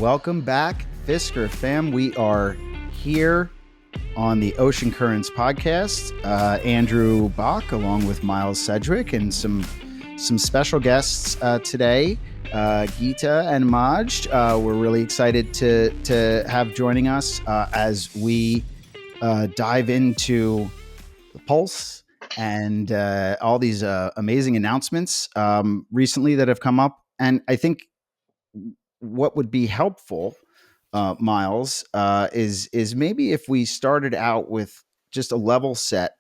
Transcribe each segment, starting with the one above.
Welcome back, Fisker fam. We are here on the Ocean Currents podcast. Andrew Bock, along with Miles Sedgwick, and some special guests today, Gitte and Majd. We're really excited to have joining us as we dive into the Pulse and all these amazing announcements recently that have come up. And I think what would be helpful, Miles, is maybe if we started out with just a level set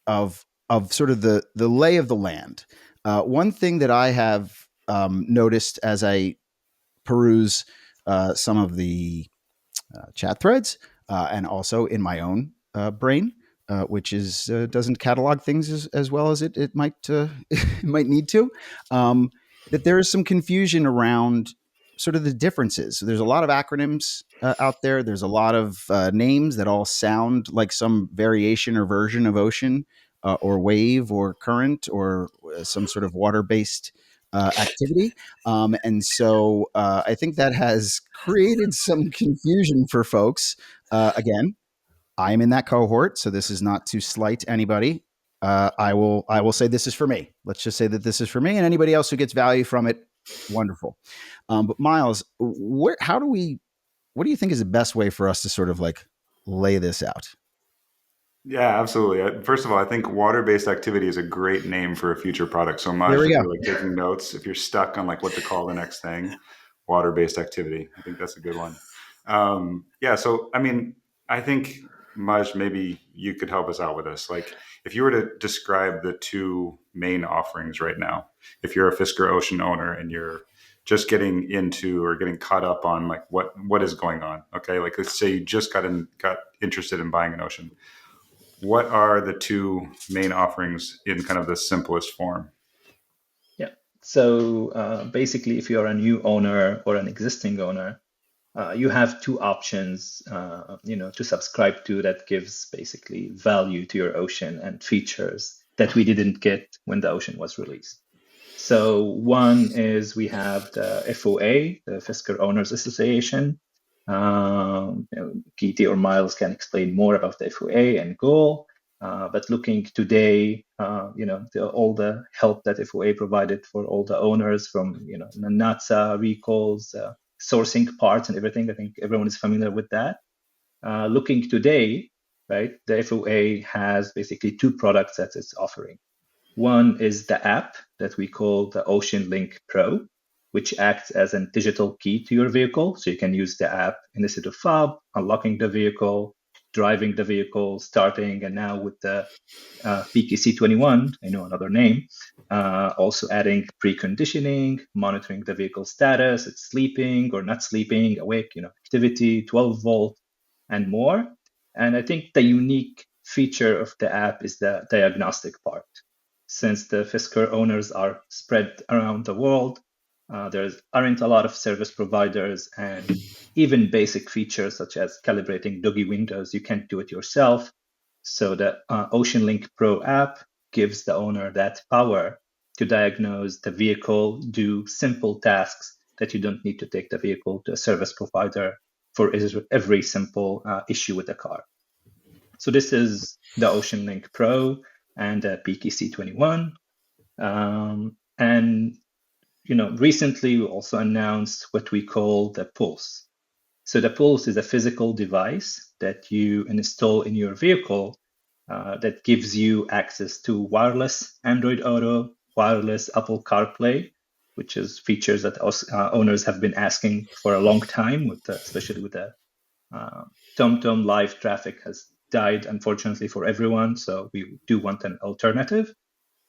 of sort of the lay of the land. One thing that I have noticed as I peruse some of the chat threads and also in my own brain, which is doesn't catalog things as well as it might it might need to, that there is some confusion around sort of the differences. So there's a lot of acronyms out there. There's a lot of names that all sound like some variation or version of Ocean or Wave or Current or some sort of water-based activity. And so I think that has created some confusion for folks. Again, I'm in that cohort, so this is not to slight anybody. I will say this is for me. Let's just say that this is for me, and anybody else who gets value from it, wonderful. But Miles, what do you think is the best way for us to sort of like lay this out? Yeah, absolutely. First of all, I think water-based activity is a great name for a future product. So Majd, There we if go. you're like taking notes, if you're stuck on like what to call the next thing, water-based activity, I think that's a good one. Yeah. So, I mean, I think Majd, maybe you could help us out with this. Like if you were to describe the two main offerings right now, if you're a Fisker Ocean owner and you're just getting into or getting caught up on like what is going on. Okay. Like let's say you just got interested in buying an Ocean. What are the two main offerings in kind of the simplest form? Yeah. So basically, if you're a new owner or an existing owner, you have two options, to subscribe to that gives basically value to your Ocean and features that we didn't get when the Ocean was released. So one is we have the FOA, the Fisker Owners Association. Gitte or Miles can explain more about the FOA and goal. But looking today, all the help that FOA provided for all the owners from, the NHTSA recalls, sourcing parts and everything. I think everyone is familiar with that. Looking today, right, the FOA has basically two products that it's offering. One is the app that we call the OceanLink Pro, which acts as a digital key to your vehicle. So you can use the app instead of fob, unlocking the vehicle, driving the vehicle, starting, and now with the PKC21, I know another name, also adding preconditioning, monitoring the vehicle status, it's sleeping or not sleeping, awake, activity, 12 volt, and more. And I think the unique feature of the app is the diagnostic part. Since the Fisker owners are spread around the world, there aren't a lot of service providers, and even basic features such as calibrating doggy windows, you can't do it yourself. So the OceanLink Pro app gives the owner that power to diagnose the vehicle, do simple tasks that you don't need to take the vehicle to a service provider for every simple issue with the car. So this is the OceanLink Pro and PKC21. And recently we also announced what we call the Pulse. So the Pulse is a physical device that you install in your vehicle that gives you access to wireless Android Auto, wireless Apple CarPlay, which is features that owners have been asking for a long time, especially with the TomTom live traffic has died, unfortunately, for everyone. So we do want an alternative.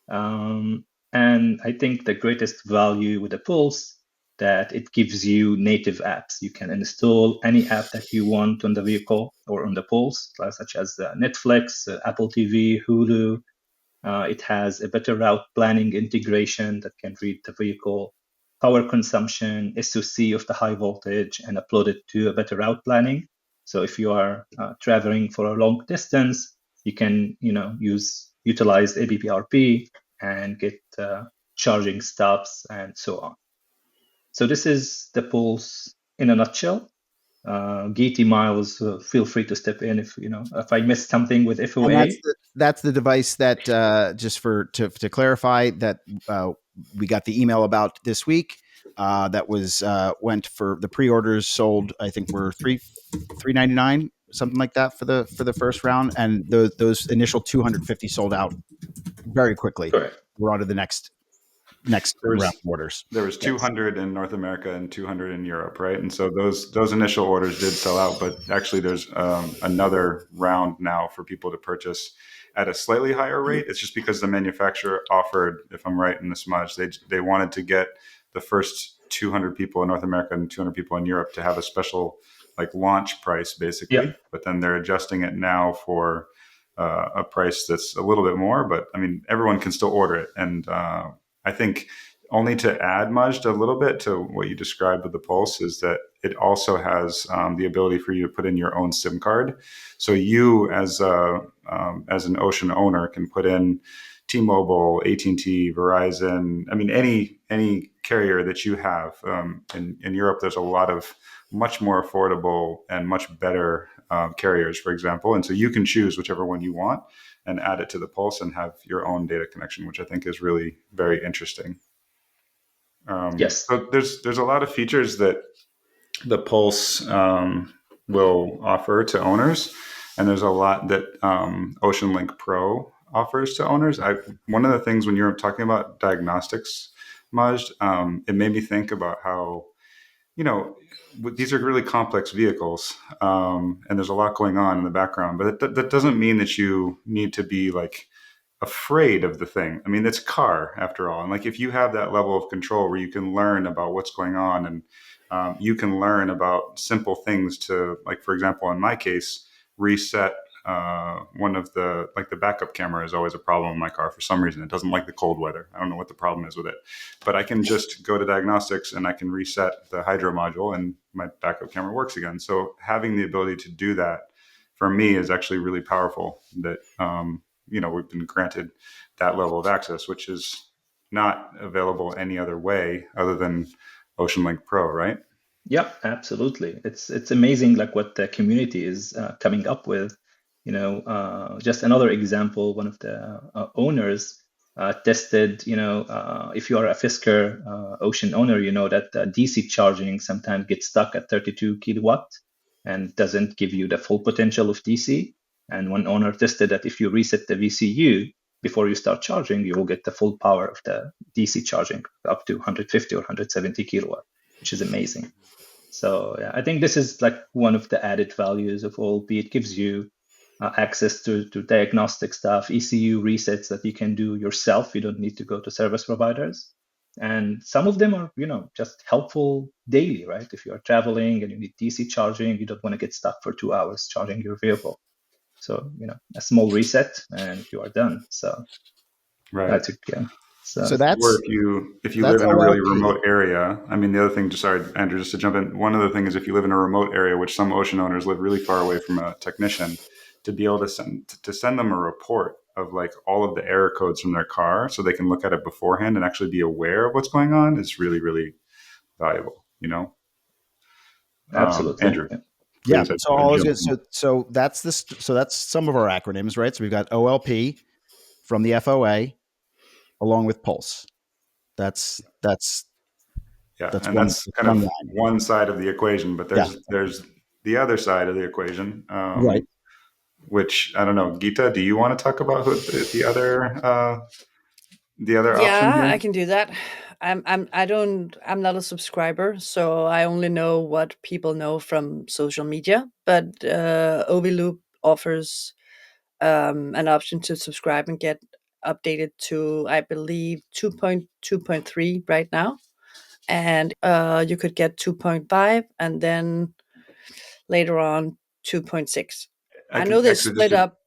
And I think the greatest value with the Pulse that it gives you native apps. You can install any app that you want on the vehicle or on the Pulse, such as Netflix, Apple TV, Hulu. It has a better route planning integration that can read the vehicle power consumption, SOC of the high voltage, and upload it to a better route planning. So if you are traveling for a long distance, you can utilize ABPRP and get charging stops and so on. So this is the Pulse in a nutshell. Gitte, Miles, feel free to step in if I missed something with FOA. And that's the device that just to clarify that we got the email about this week. That was went for the pre-orders sold. I think were $399, something like that for the first round, and those initial 250 sold out very quickly. Correct. We're on to the next round of orders. There was 200 in North America and 200 in Europe, right? And so those initial orders did sell out, but actually there's another round now for people to purchase at a slightly higher rate. It's just because the manufacturer offered, if I'm right in this much, they wanted to get the first 200 people in North America and 200 people in Europe to have a special like launch price, basically. Yep. But then they're adjusting it now for a price that's a little bit more. But I mean, everyone can still order it, and I think only to add Majd a little bit to what you described with the Pulse is that it also has the ability for you to put in your own SIM card. So you as an Ocean owner can put in T-Mobile, AT&T, Verizon. I mean, any carrier that you have. In Europe, there's a lot of much more affordable and much better carriers, for example. And so you can choose whichever one you want and add it to the Pulse and have your own data connection, which I think is really very interesting. Yes. So there's a lot of features that the Pulse will offer to owners, and there's a lot that OceanLink Pro offers to owners. One of the things when you're talking about diagnostics, Majd, it made me think about how, these are really complex vehicles, and there's a lot going on in the background, but that doesn't mean that you need to be like afraid of the thing. I mean, it's a car after all. And like, if you have that level of control where you can learn about what's going on and you can learn about simple things to, like, for example, in my case, reset one of the backup camera is always a problem in my car for some reason. It doesn't like the cold weather. I don't know what the problem is with it, but I can just go to diagnostics and I can reset the hydro module and my backup camera works again. So having the ability to do that for me is actually really powerful, that, we've been granted that level of access, which is not available any other way other than OceanLink Pro, right? Yep, absolutely. It's amazing, like what the community is coming up with. Just another example, one of the owners tested, if you are a Fisker Ocean owner, you know that DC charging sometimes gets stuck at 32 kilowatt and doesn't give you the full potential of DC. And one owner tested that if you reset the VCU before you start charging, you will get the full power of the DC charging up to 150 or 170 kilowatt, which is amazing. So yeah, I think this is like one of the added values of OLP. It gives you access to diagnostic stuff, ECU resets that you can do yourself. You don't need to go to service providers. And some of them are, just helpful daily, right? If you are traveling and you need DC charging, you don't want to get stuck for 2 hours charging your vehicle. So, a small reset and you are done. So, right. So that's, or if you live in a really remote area. I mean, the other thing, sorry, Andrew, just to jump in. One other thing is if you live in a remote area, which some Ocean owners live really far away from a technician, to be able to send them a report of like all of the error codes from their car, so they can look at it beforehand and actually be aware of what's going on, is really, really valuable. Absolutely, Andrew. Yeah. So that's some of our acronyms, right? So we've got OLP from the FOA, along with Pulse. That's one side of the equation, but there's the other side of the equation, right? Which I don't know, Gitte, do you want to talk about the other option? Yeah, I can do that. I'm not a subscriber, so I only know what people know from social media. But OVLoop offers an option to subscribe and get updated to, I believe, 2.2.3 right now, and you could get 2.5 and then later on 2.6. I know they split up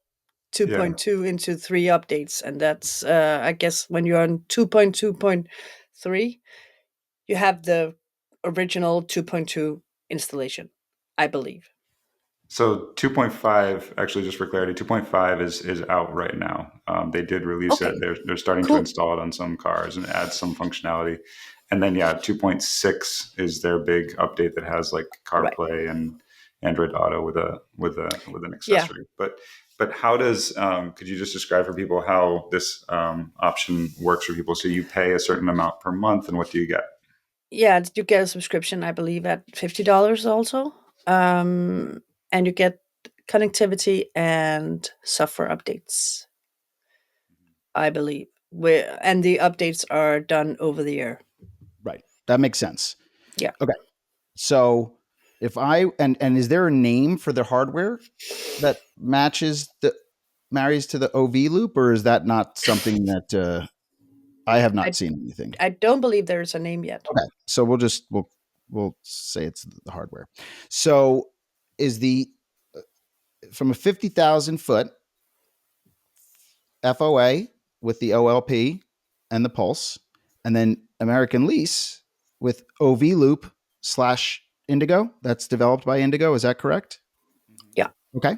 2.2 into 3 updates, and that's I guess when you're on 2.2.3, you have the original 2.2 installation, I believe. So 2.5, actually, just for clarity, 2.5 is out right now. They did release it. They're starting to install it on some cars and add some functionality. And then 2.6 is their big update that has like CarPlay and Android Auto with an accessory. But how does could you just describe for people how this option works for people? So you pay a certain amount per month, and what do you get? Yeah, you get a subscription, I believe, at $50 also, and you get connectivity and software updates, I believe. And the updates are done over the year. Right. That makes sense. Yeah. Okay. So if I and is there a name for the hardware that marries to the OVLoop, or is that not something that I have not seen anything? I don't believe there's a name yet. Okay. So we'll say it's the hardware. So is the from a 50,000 foot FOA with the OLP and the Pulse, and then American Lease with OVLoop / Indigo. That's developed by Indigo. Is that correct? Yeah. Okay.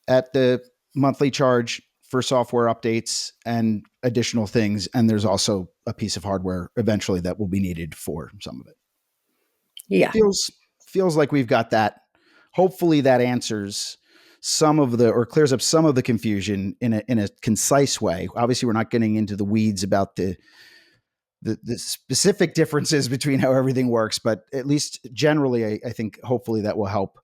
At the monthly charge for software updates and additional things, and there's also a piece of hardware eventually that will be needed for some of it. Yeah. Feels like we've got that. Hopefully that answers some of the, or clears up some of the confusion in a concise way. Obviously, we're not getting into the weeds about the specific differences between how everything works, but at least generally, I think hopefully that will help,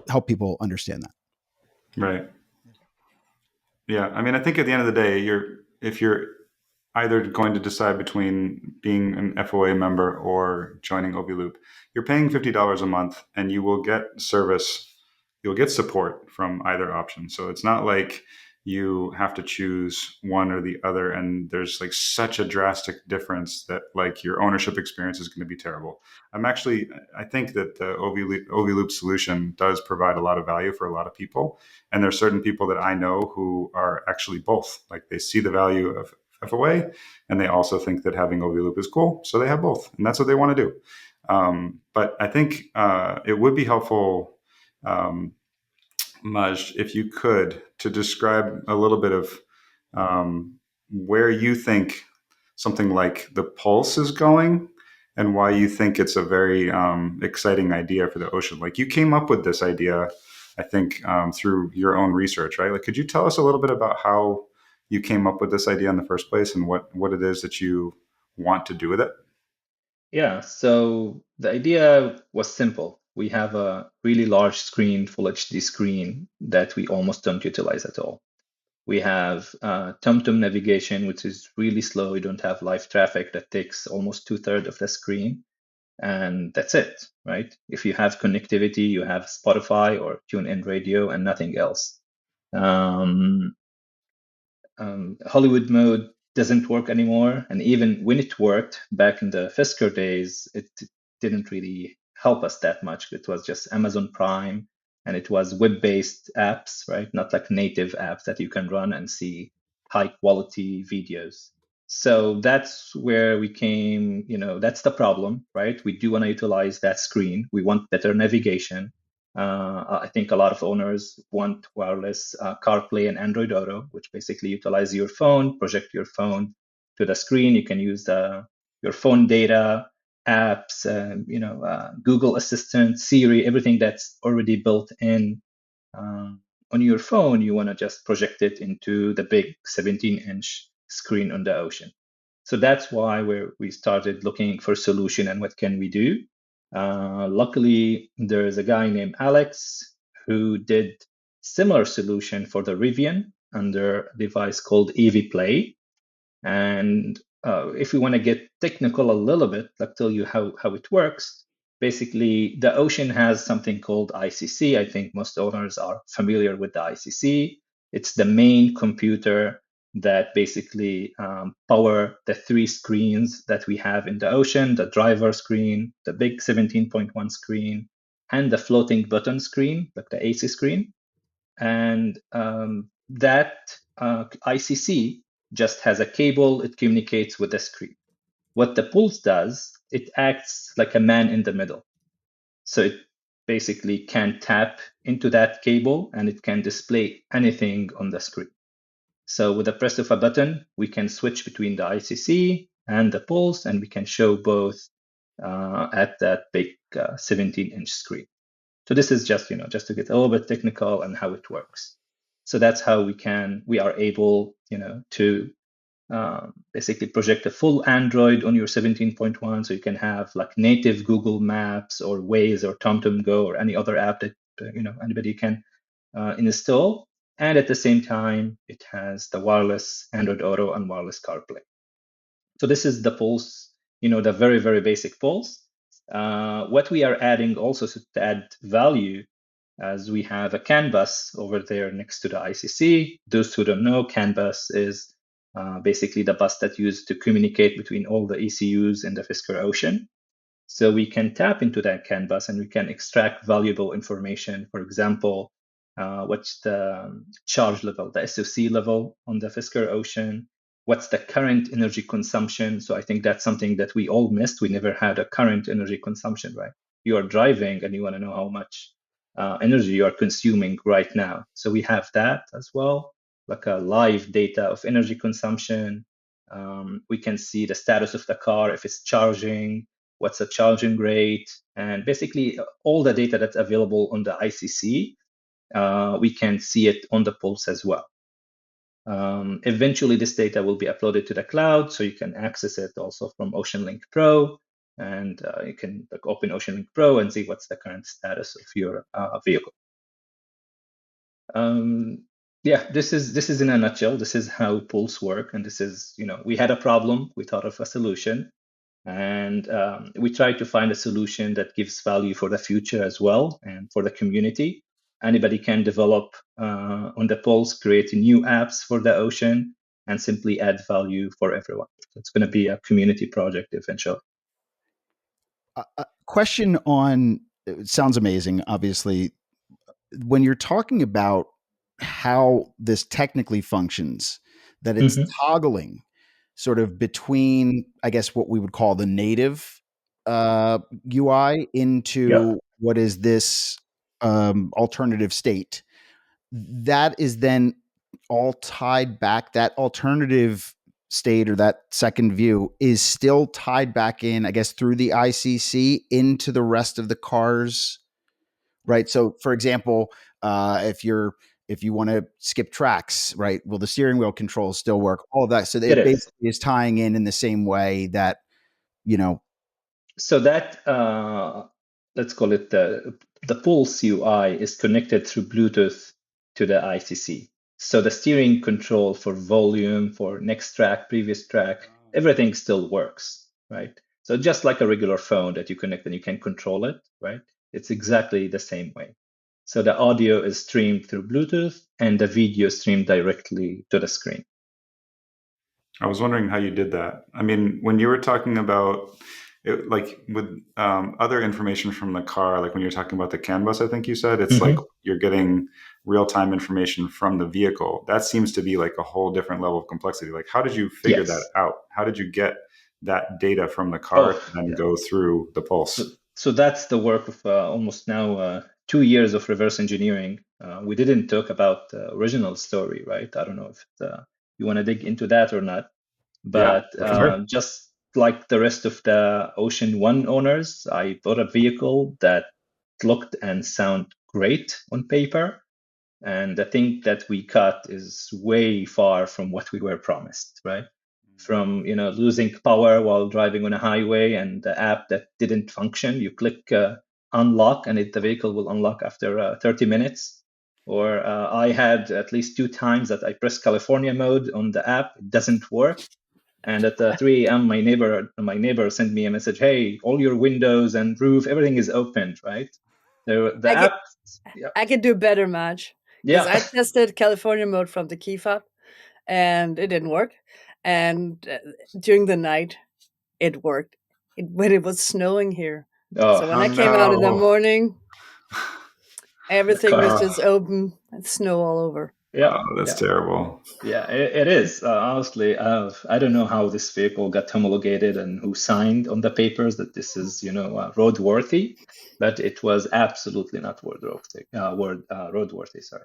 help people understand that. Right. Yeah. I mean, I think at the end of the day, if you're either going to decide between being an FOA member or joining OVLoop, you're paying $50 a month, and you will get service. You'll get support from either option. So it's not like you have to choose one or the other, and there's like such a drastic difference that like your ownership experience is going to be terrible. I think that the OVLoop solution does provide a lot of value for a lot of people, and there's certain people that I know who are actually both. Like they see the value of FOA, and they also think that having OVLoop is cool, so they have both, and that's what they want to do. But I think it would be helpful, Majd, if you could, to describe a little bit of where you think something like the Pulse is going, and why you think it's a very exciting idea for the Ocean. Like you came up with this idea, I think, through your own research, right? Like, could you tell us a little bit about how you came up with this idea in the first place, and what it is that you want to do with it? Yeah, so the idea was simple. We have a really large screen, full HD screen, that we almost don't utilize at all. We have TomTom navigation, which is really slow. We don't have live traffic that takes almost 2/3 of the screen. And that's it, right? If you have connectivity, you have Spotify or TuneIn Radio and nothing else. Hollywood mode doesn't work anymore. And even when it worked back in the Fisker days, it didn't really help us that much. It was just Amazon Prime, and it was web-based apps, right? Not like native apps that you can run and see high quality videos. So that's where we came, that's the problem, right? We do want to utilize that screen. We want better navigation. I think a lot of owners want wireless CarPlay and Android Auto, which basically utilize your phone, project your phone to the screen. You can use your phone data, apps, Google Assistant, Siri, everything that's already built in on your phone. You want to just project it into the big 17-inch screen on the Ocean. So that's why we started looking for a solution and what can we do. Luckily, there is a guy named Alex who did similar solution for the Rivian under a device called EV-Play. And if we want to get technical a little bit, I'll tell you how it works. Basically, the Ocean has something called ICC. I think most owners are familiar with the ICC. It's the main computer that basically power the 3 screens that we have in the Ocean: the driver screen, the big 17.1 screen, and the floating button screen, like the AC screen. And that ICC just has a cable. It communicates with the screen. What the Pulse does, it acts like a man in the middle. So it basically can tap into that cable and it can display anything on the screen. So with the press of a button, we can switch between the ICC and the pulse, and we can show both at that big 17-inch screen. So this is just, just to get a little bit technical and how it works. So that's how we are able, to basically project a full Android on your 17.1, so you can have like native Google Maps or Waze or TomTom Go or any other app that anybody can install. And at the same time, it has the wireless Android Auto and wireless CarPlay. So this is the Pulse, the very, very basic Pulse. What we are adding also to add value, as we have a CAN bus over there next to the ICC. Those who don't know, CAN bus is basically the bus that's used to communicate between all the ECUs in the Fisker Ocean. So we can tap into that CAN bus and we can extract valuable information. For example, what's the charge level, the SOC level on the Fisker Ocean? What's the current energy consumption? So I think that's something that we all missed. We never had a current energy consumption, right? You are driving and you want to know how much energy you are consuming right now. So we have that as well, like a live data of energy consumption. We can see the status of the car, if it's charging, what's the charging rate, and basically all the data that's available on the ICC, we can see it on the Pulse as well. Eventually, this data will be uploaded to the cloud, so you can access it also from OceanLink Pro, and you can open OceanLink Pro and see what's the current status of your vehicle. Yeah, this is in a nutshell. This is how Pulse work, and this is, we had a problem, we thought of a solution, and we tried to find a solution that gives value for the future as well and for the community. Anybody can develop on the Pulse, create new apps for the ocean, and simply add value for everyone. So it's going to be a community project eventually. Question on, it sounds amazing, obviously. When you're talking about how this technically functions, that it's toggling sort of between, I guess, what we would call the native UI into what is this alternative state, that is then all tied back. That alternative state or that second view is still tied back in, I guess, through the ICC into the rest of the cars, right? So, for example, if you want to skip tracks, right? Will the steering wheel controls still work? All of that. So it basically is tying in the same way that, So that, let's call it the Pulse UI is connected through Bluetooth to the ICC. So the steering control for volume, for next track, previous track, everything still works, right? So just like a regular phone that you connect and you can control it, right? It's exactly the same way. So the audio is streamed through Bluetooth and the video streamed directly to the screen. I was wondering how you did that. I mean, when you were talking about it, like with other information from the car, like when you're talking about the CAN bus, I think you said, it's like you're getting real-time information from the vehicle. That seems to be like a whole different level of complexity. Like, how did you figure that out? How did you get that data from the car and go through the Pulse? So that's the work of almost now 2 years of reverse engineering. We didn't talk about the original story, right? I don't know if you want to dig into that or not, but just like the rest of the Ocean One owners, I bought a vehicle that looked and sounded great on paper. And the thing that we got is way far from what we were promised, right? From losing power while driving on a highway, and the app that didn't function. You click unlock, and the vehicle will unlock after 30 minutes. Or I had at least 2 times that I pressed California mode on the app, it doesn't work. And at 3 a.m., my neighbor sent me a message: "Hey, all your windows and roof, everything is opened, right?" I can do better, Majd. Because I tested California mode from the key fob, and it didn't work. And during the night, it worked when it was snowing here. So when I came out in the morning, everything was just open and snow all over. That's terrible. Yeah, it is. Honestly, I don't know how this vehicle got homologated and who signed on the papers that this is, roadworthy, but it was absolutely not roadworthy. Sorry.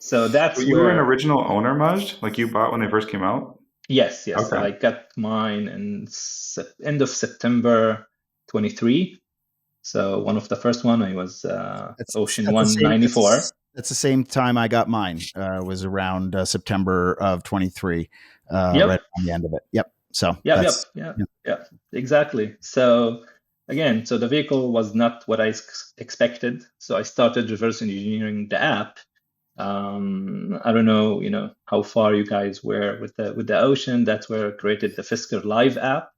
So that's So you were an where, original owner, Majd? Like you bought when they first came out? yes, Okay. I got mine in end of September 23. So one of the first one, I was Ocean 194. That's the same time I got mine. Was around September of 23, Yep. right on the end of it. Yep. So Yep, exactly. So again, so the vehicle was not what I expected. So I started reverse engineering the app. I don't know, how far you guys were with the Ocean. That's where I created the Fisker Live app.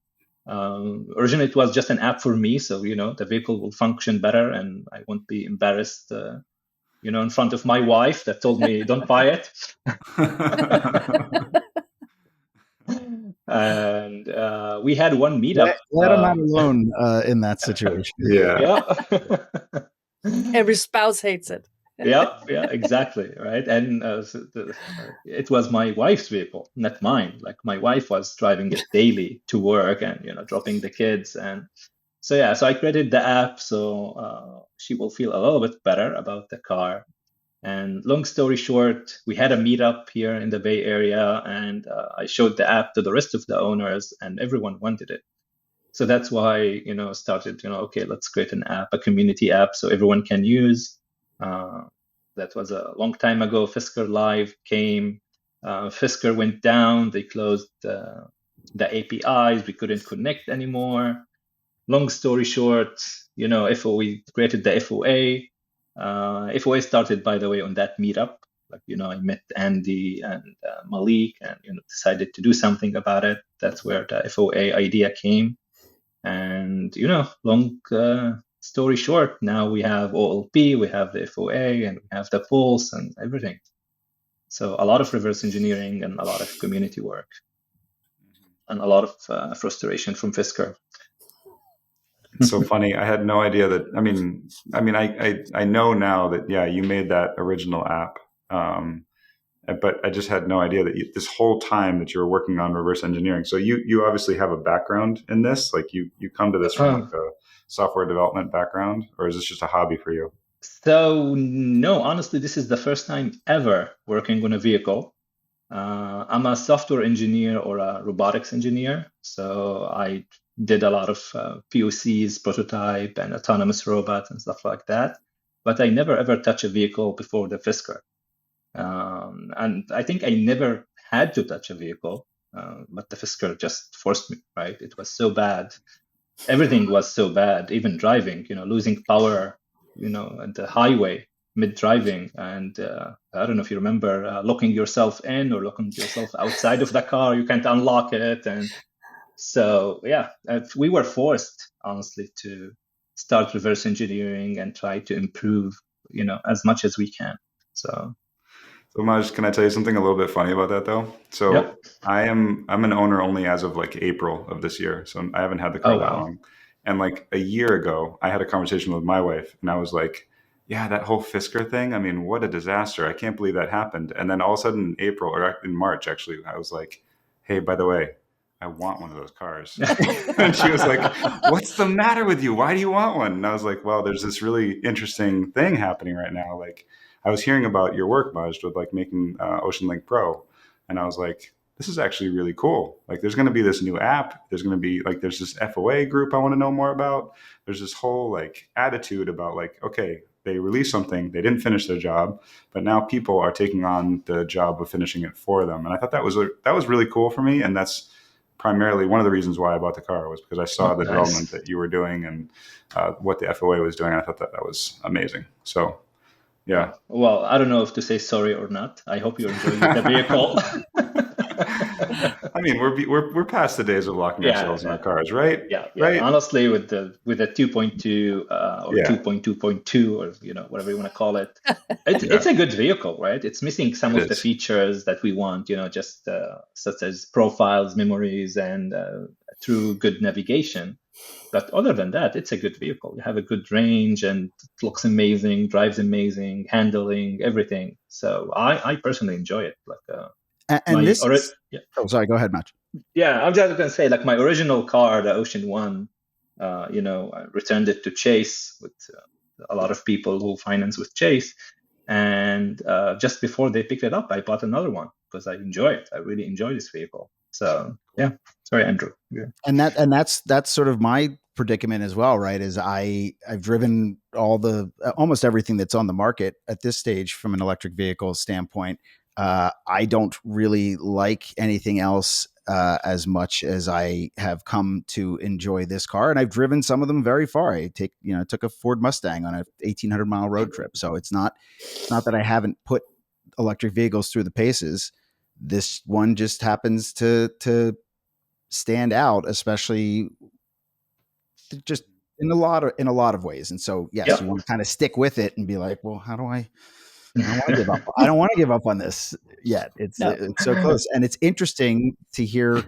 Originally, it was just an app for me, so the vehicle will function better, and I won't be embarrassed, in front of my wife that told me don't buy it. And we had one meetup. Let them not alone in that situation. Yeah. Every spouse hates it. Yeah, exactly, right. And it was my wife's vehicle, not mine. Like my wife was driving it daily to work and dropping the kids, and so I created the app so she will feel a little bit better about the car. And long story short, we had a meetup here in the Bay Area, and I showed the app to the rest of the owners, and everyone wanted it. So that's why started okay, let's create an app, a community app, so everyone can use. That was a long time ago. Fisker Live came. Fisker went down. They closed the APIs. We couldn't connect anymore. Long story short, we created the FOA. FOA started, by the way, on that meetup. Like, I met Andy and Malik and decided to do something about it. That's where the FOA idea came. And, long story short, now we have OLP, we have the FOA, and we have the Pulse and everything. So a lot of reverse engineering and a lot of community work and a lot of frustration from Fisker. It's so funny. I had no idea that. I know now that you made that original app, but I just had no idea that this whole time that you were working on reverse engineering. So you obviously have a background in this. Like you come to this from like a software development background, or is this just a hobby for you? So no, honestly, this is the first time ever working on a vehicle. I'm a software engineer or a robotics engineer, so I did a lot of POCs, prototype, and autonomous robots and stuff like that. But I never ever touched a vehicle before the Fisker. And I think I never had to touch a vehicle, but the Fisker just forced me, right? It was so bad. Everything was so bad, even driving, losing power, at the highway mid-driving. And I don't know if you remember locking yourself in or locking yourself outside of the car. You can't unlock it. And so, we were forced, honestly, to start reverse engineering and try to improve, as much as we can. So Majd, can I tell you something a little bit funny about that though? So I'm an owner only as of like April of this year. So I haven't had the car that long. And like a year ago, I had a conversation with my wife and I was like, yeah, that whole Fisker thing. I mean, what a disaster. I can't believe that happened. And then all of a sudden in April or in March, actually, I was like, hey, by the way, I want one of those cars. And she was like, what's the matter with you? Why do you want one? And I was like, well, there's this really interesting thing happening right now. Like I was hearing about your work, Majd, with like making OceanLink Pro. And I was like, this is actually really cool. Like there's going to be this new app. There's going to be like, there's this FOA group I want to know more about. There's this whole like attitude about like, okay, they released something, they didn't finish their job, but now people are taking on the job of finishing it for them. And I thought that was really cool for me. And that's primarily one of the reasons why I bought the car, was because I saw the development that you were doing and what the FOA was doing. I thought that was amazing. So, yeah. Well, I don't know if to say sorry or not. I hope you enjoy the vehicle. I mean, we're past the days of locking ourselves in our cars, right? Yeah. Right? Honestly, with the 2.2 or 2.2.2 or whatever you want to call it, it's a good vehicle, right? It's missing some of the features that we want, just such as profiles, memories, and through good navigation. But other than that, it's a good vehicle. You have a good range and it looks amazing, drives amazing, handling, everything. So I personally enjoy it. Oh, sorry. Go ahead, Match. Yeah, I'm just going to say, like my original car, the Ocean 1, I returned it to Chase with a lot of people who finance with Chase. And just before they picked it up, I bought another one because I enjoy it. I really enjoy this vehicle. So yeah, sorry, Andrew. Yeah. And that's sort of my predicament as well, right? Is I've driven almost everything that's on the market at this stage from an electric vehicle standpoint. I don't really like anything else as much as I have come to enjoy this car, and I've driven some of them very far. I took a Ford Mustang on a 1,800-mile road trip, so it's not that I haven't put electric vehicles through the paces. This one just happens to stand out, especially just in a lot of ways. And so, yes, you want to kind of stick with it and be like, well, how do I don't want to give up. I don't want to give up on this yet. It's so close. And it's interesting to hear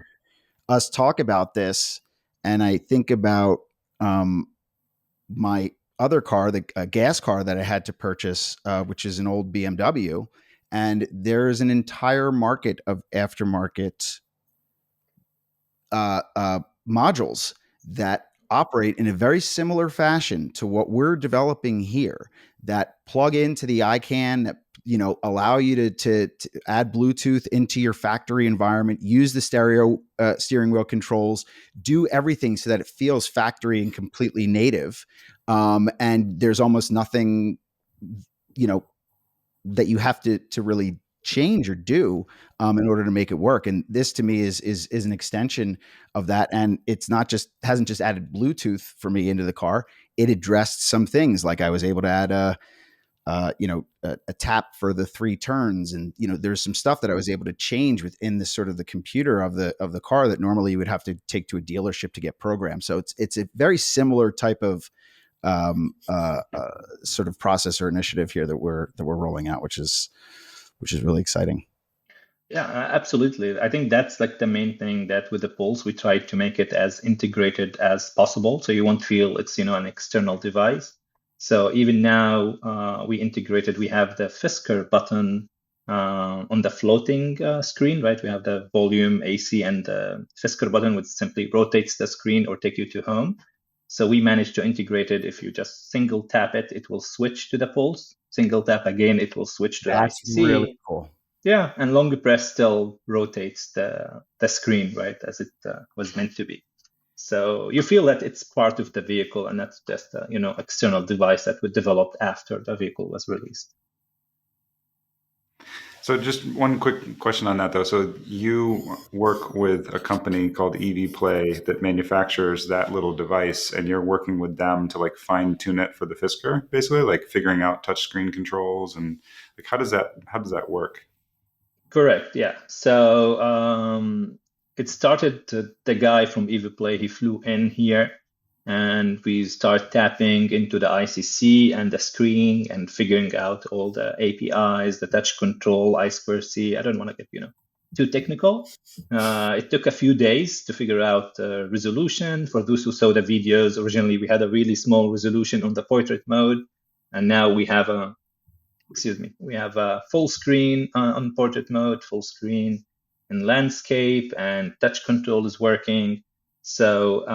us talk about this. And I think about my other car, the gas car that I had to purchase, which is an old BMW. And there is an entire market of aftermarket modules that operate in a very similar fashion to what we're developing here, that plug into the iCAN, that allow you to add Bluetooth into your factory environment, use the stereo steering wheel controls, do everything so that it feels factory and completely native. And there's almost nothing, that you have to really change or do in order to make it work. And this to me is an extension of that. And it's hasn't just added Bluetooth for me into the car. It addressed some things, like I was able to add a tap for the 3 turns. And, there's some stuff that I was able to change within the sort of the computer of the car that normally you would have to take to a dealership to get programmed. So it's a very similar type of sort of process or initiative here that we're rolling out, which is really exciting. Yeah, absolutely. I think that's like the main thing, that with the Pulse, we try to make it as integrated as possible. So you won't feel it's, an external device. So even now we have the Fisker button on the floating screen, right? We have the volume, AC, and the Fisker button, which simply rotates the screen or take you to home. So we managed to integrate it. If you just single tap it, it will switch to the Pulse. Single tap again, it will switch to That's ICC. Really cool. Yeah, and long press still rotates the screen, right, as it was meant to be. So you feel that it's part of the vehicle, and that's just a external device that was developed after the vehicle was released. So just one quick question on that, though. So you work with a company called OVPlay that manufactures that little device, and you're working with them to fine tune it for the Fisker, basically, figuring out touchscreen controls, and how does that work? Correct. Yeah. So it started. The guy from OVPlay, he flew in here, and we start tapping into the ICC and the screen and figuring out all the APIs, the touch control, I2C. I don't want to get too technical. It took a few days to figure out resolution. For those who saw the videos, originally we had a really small resolution on the portrait mode, and now we have a full screen on portrait mode, full screen in landscape, and touch control is working. So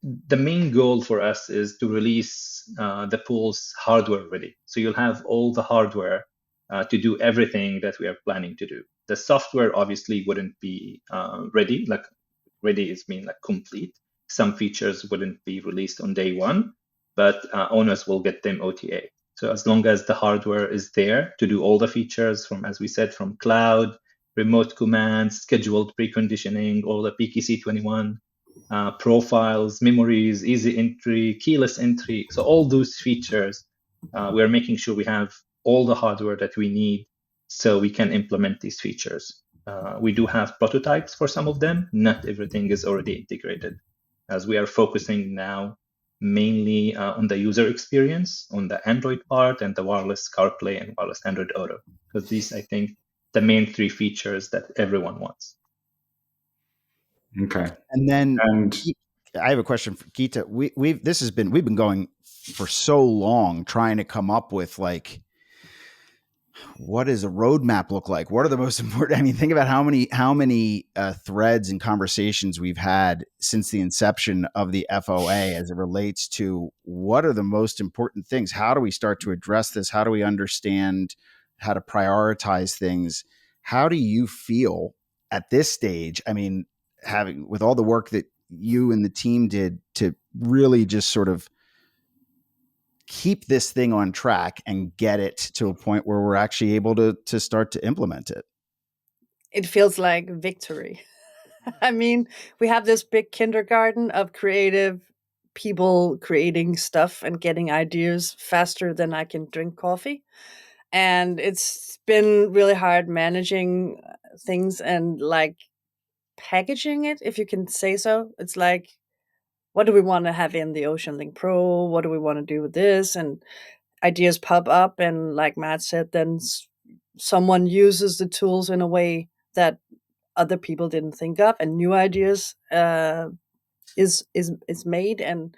the main goal for us is to release the Pulse hardware ready. So you'll have all the hardware to do everything that we are planning to do. The software obviously wouldn't be ready. Ready is mean complete. Some features wouldn't be released on day one, but owners will get them OTA. So as long as the hardware is there to do all the features from, as we said, from cloud, remote commands, scheduled preconditioning, all the PKC21 profiles, memories, easy entry, keyless entry. So all those features, we're making sure we have all the hardware that we need so we can implement these features. We do have prototypes for some of them. Not everything is already integrated, as we are focusing now mainly on the user experience, on the Android part, and the wireless CarPlay and wireless Android Auto, because these, I think, the main 3 features that everyone wants. Okay. And then I have a question for Gitte. We've been going for so long trying to come up with what does a roadmap look like? What are the most important? I mean, think about how many threads and conversations we've had since the inception of the FOA as it relates to what are the most important things? How do we start to address this? How do we understand how to prioritize things? How do you feel at this stage? I mean, having with all the work that you and the team did to really just sort of keep this thing on track and get it to a point where we're actually able to start to implement it. It feels like victory. I mean, we have this big kindergarten of creative people creating stuff and getting ideas faster than I can drink coffee. And it's been really hard managing things and like packaging it, if you can say so. It's like, what do we want to have in the OceanLink Pro? What do we want to do with this? And ideas pop up, and like Matt said, then someone uses the tools in a way that other people didn't think of, and new ideas is made. And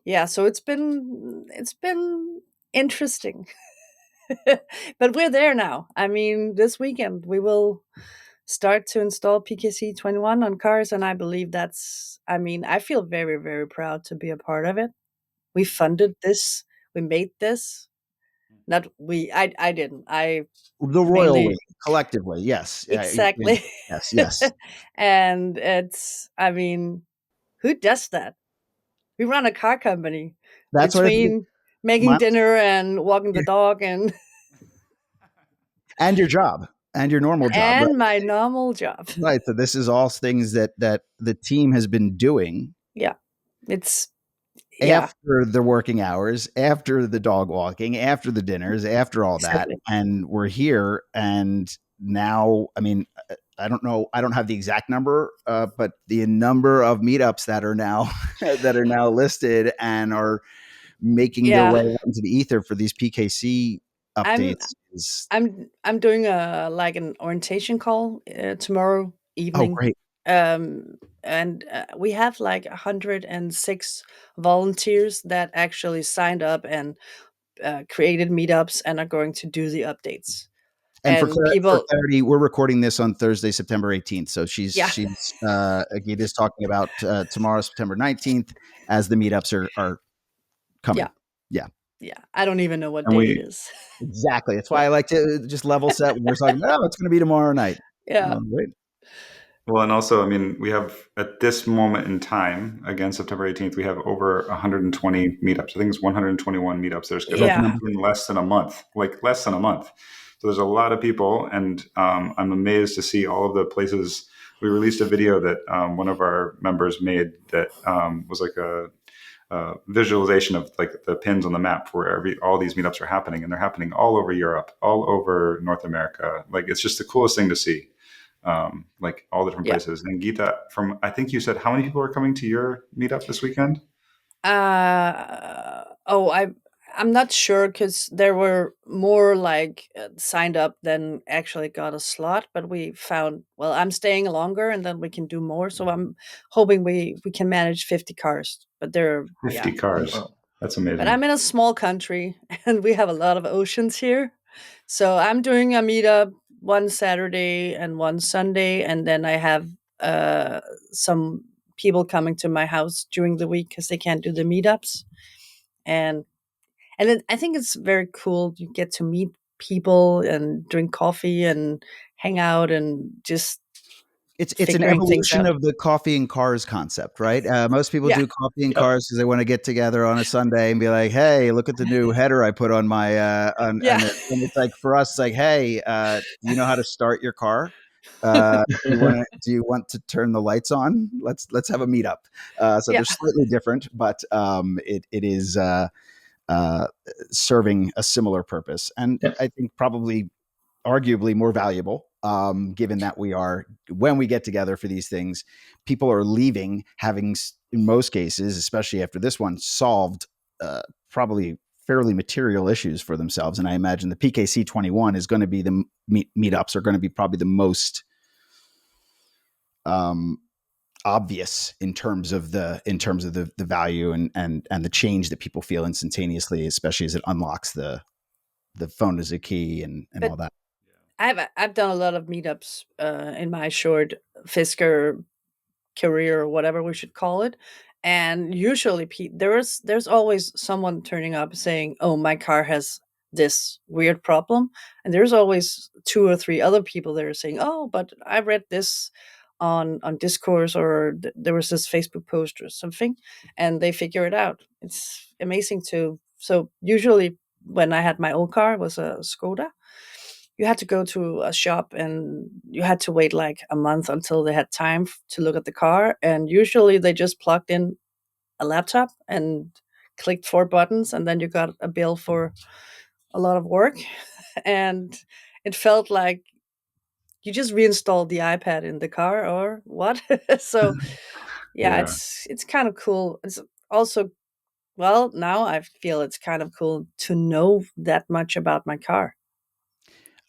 yeah, so it's been interesting. But we're there now. I mean, this weekend we will start to install PKC21 on cars, and I believe that's, I mean, I feel very, very proud to be a part of it. We funded this, we made this. Not we, I didn't. I The royal mainly, we, collectively, yes. exactly. Yes. And it's, I mean, who does that? We run a car company That's what I think. between making My, dinner and walking the dog and and your job and your normal job, right? and my normal job. Right. So this is all things that the team has been doing. Yeah. It's, yeah. After the working hours, after the dog walking, after the dinners, after all that. Exactly. And we're here. And now, I mean, I don't know. I don't have the exact number, but the number of meetups that are now that are now listed and are making their way into the ether for these PKC updates is I'm doing a like an orientation call tomorrow evening. great. And we have like 106 volunteers that actually signed up and created meetups and are going to do the updates. And for And people, clarity, we're recording this on Thursday, September 18th. So she's yeah, Gita's talking about tomorrow, September 19th, as the meetups are coming. yeah. I don't even know what And day it is. Exactly. That's why I like to just level set when we're talking about, it's going to be tomorrow night. Yeah. Right. Well, and also, I mean, we have at this moment in time, again, September 18th, we have over 120 meetups. I think it's 121 meetups that are scheduled in less than a month, like less than a month. So there's a lot of people, and I'm amazed to see all of the places. We released a video that one of our members made that was like a visualization of like the pins on the map where all these meetups are happening, and they're happening all over Europe, all over North America. Like, it's just the coolest thing to see. Like all the different places. And Gitte, from, I think you said, how many people are coming to your meetup this weekend? I'm not sure, because there were more like signed up than actually got a slot. But we found, well, I'm staying longer, and then we can do more. So I'm hoping we can manage 50 cars. But there are 50 cars. That's amazing. But I'm in a small country, and we have a lot of oceans here. So I'm doing a meetup one Saturday and one Sunday, and then I have some people coming to my house during the week because they can't do the meetups. And then I think it's very cool. You get to meet people and drink coffee and hang out and just it's an evolution of the coffee and cars concept, right? Most people do coffee and cars because they want to get together on a Sunday and be like, "Hey, look at the new header I put on my and it's like, for us, it's like, "Hey, do you know how to start your car? Do you want to turn the lights on? Let's have a meetup." So they're slightly different, but it is serving a similar purpose, and I think probably arguably more valuable, given that when we get together for these things, people are leaving having, in most cases, especially after this one, solved probably fairly material issues for themselves. And I imagine the PKC21 is going to be the meetups are going to be probably the most obvious in terms of the value and the change that people feel instantaneously, especially as it unlocks the the phone is a key and But all that. I've done a lot of meetups in my short Fisker career, or whatever we should call it. And usually there's always someone turning up saying, oh, my car has this weird problem. And there's always two or three other people that are saying, oh, but I read this on Discourse, or there was this Facebook post or something, and they figure it out. It's amazing to. So usually when I had my old car, it was a Skoda, you had to go to a shop and you had to wait like a month until they had time to look at the car. And usually they just plugged in a laptop and clicked four buttons, and then you got a bill for a lot of work. And it felt like you just reinstalled the iPad in the car or what. So yeah, Yeah. it's kind of cool. It's also, well, now I feel it's kind of cool to know that much about my car.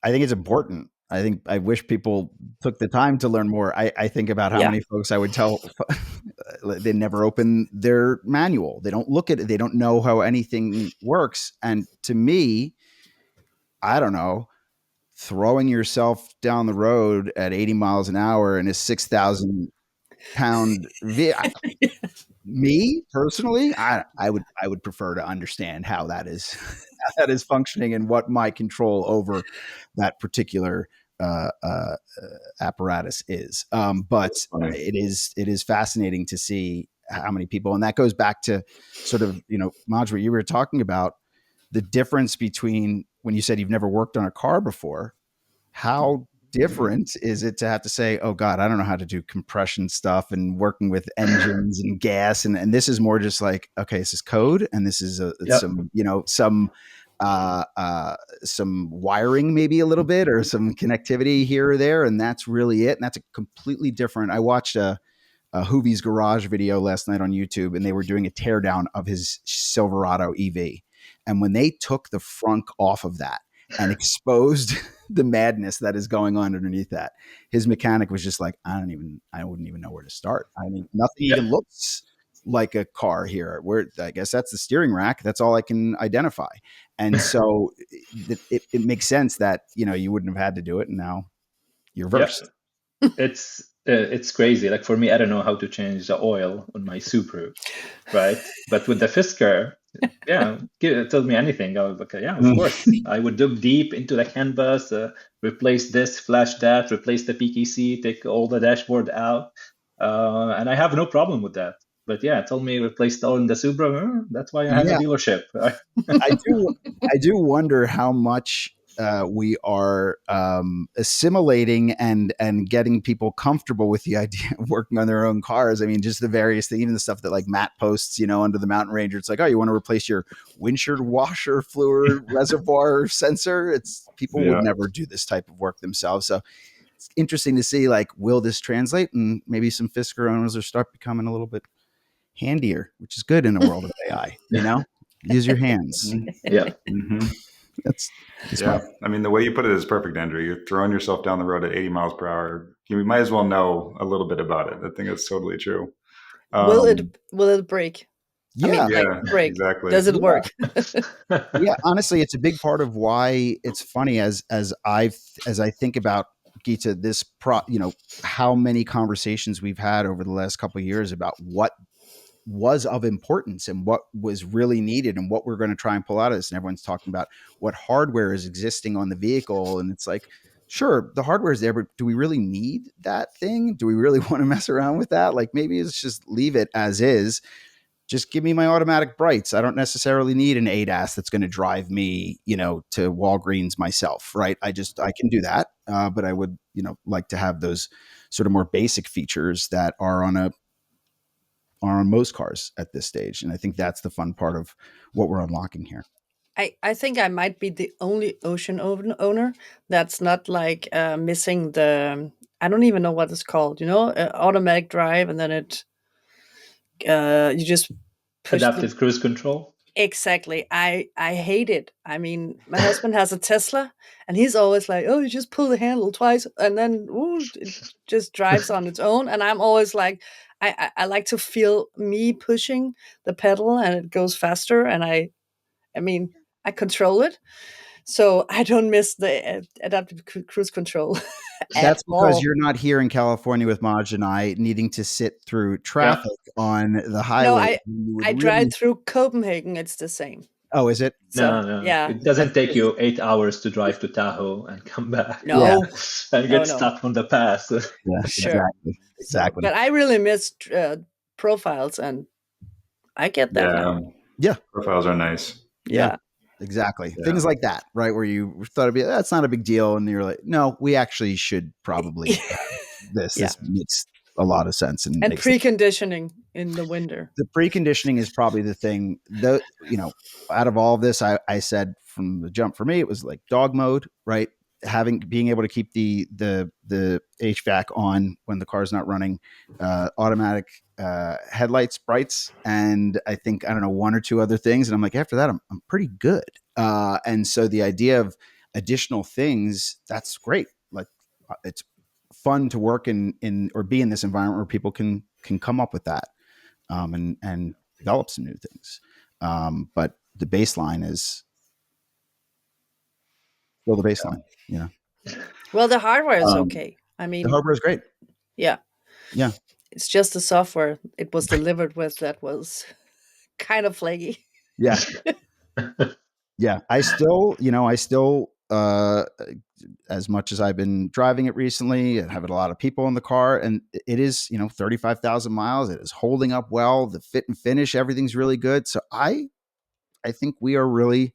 I think it's important. I wish people took the time to learn more. I think about how Yeah. many folks I would tell they never open their manual. They don't look at it. They don't know how anything works. And to me, I don't know, throwing yourself down the road at 80 miles an hour in a 6,000 pound vehicle. Me personally, I would prefer to understand how that is how that is functioning and what my control over that particular apparatus is. But it is fascinating to see how many people, and that goes back to sort of, Majd, what you were talking about, the difference between when you said you've never worked on a car before. How different is it to have to say, oh God, I don't know how to do compression stuff and working with engines and gas. And this is more just like, okay, this is code. And this is some wiring, maybe a little bit, or some connectivity here or there. And that's really it. And that's a completely different. I watched a Hoovie's Garage video last night on YouTube, and they were doing a teardown of his Silverado EV. And when they took the frunk off of that and exposed the madness that is going on underneath that, his mechanic was just like, I wouldn't even know where to start. I mean, nothing even looks like a car here. Where I guess that's the steering rack. That's all I can identify. And so it makes sense that, you wouldn't have had to do it. And now you're versed. It's crazy. Like for me, I don't know how to change the oil on my Subaru, right? But with the Fisker, tell me anything. I was like, yeah, of course. I would dig deep into the canvas, replace this, flash that, replace the PKC, take all the dashboard out, and I have no problem with that. But yeah, tell me replace the oil in the Subaru. That's why I have a dealership. I do wonder how much we are assimilating and getting people comfortable with the idea of working on their own cars. I mean, just the various things, even the stuff that like Matt posts, under the Mountain Ranger. It's like, oh, you want to replace your windshield washer fluid reservoir sensor? It's people would never do this type of work themselves. So it's interesting to see, like, will this translate? And maybe some Fisker owners will start becoming a little bit handier, which is good in a world of AI. Use your hands. Yeah. Mm-hmm. That's I mean, the way you put it is perfect, Andrew. You're throwing yourself down the road at 80 miles per hour. You might as well know a little bit about it. I think that's totally true. Will it break? Yeah, break. Exactly. Does it work? Yeah, honestly, it's a big part of why it's funny as I think about, Gitte, this how many conversations we've had over the last couple of years about what was of importance and what was really needed and what we're going to try and pull out of this. And everyone's talking about what hardware is existing on the vehicle. And it's like, sure, the hardware is there, but do we really need that thing? Do we really want to mess around with that? Like, maybe let's just leave it as is. Just give me my automatic brights. I don't necessarily need an ADAS that's going to drive me, to Walgreens myself, right? I can do that. But I would, like to have those sort of more basic features that are on most cars at this stage. And I think that's the fun part of what we're unlocking here. I think I might be the only Ocean owner that's not like missing the, I don't even know what it's called, automatic drive, and then it, you just push adaptive cruise control. Exactly. I hate it. I mean, my husband has a Tesla, and he's always like, "Oh, you just pull the handle twice, and then it just drives on its own." And I'm always like, I like to feel me pushing the pedal, and it goes faster. And I mean, I control it. So I don't miss the adaptive cruise control That's at because all. you're not here in California with Majd and I needing to sit through traffic on the No, highway. I drive through Copenhagen. It's the same. Oh, is it? No, So no, yeah, it doesn't take you 8 hours to drive to Tahoe and come back. Yeah. no, And no, get stuck on the pass. Yeah, sure. exactly. So, Exactly. but I really missed profiles, and I get that now. Yeah. Profiles are nice. Yeah. Exactly. Yeah. Things like that, right? Where you thought it'd be, that's not a big deal. And you're like, no, we actually should probably have this. Yeah. This makes a lot of sense. And makes preconditioning in the winter. the preconditioning is probably the thing that, out of all of this, I said from the jump for me, it was like dog mode, right? Being able to keep the HVAC on when the car's not running, automatic headlights, brights, and I think, I don't know, one or two other things. And I'm like, after that, I'm pretty good. And so the idea of additional things, that's great. Like, it's fun to work in or be in this environment where people can come up with that, and develop some new things. But the baseline is still the baseline. Well, the hardware is okay. I mean, the hardware is great. Yeah. Yeah. It's just the software it was delivered with that was kind of flaky. Yeah. Yeah. I still, as much as I've been driving it recently and having a lot of people in the car, and it is, 35,000 miles. It is holding up well. The fit and finish, everything's really good. So I think we're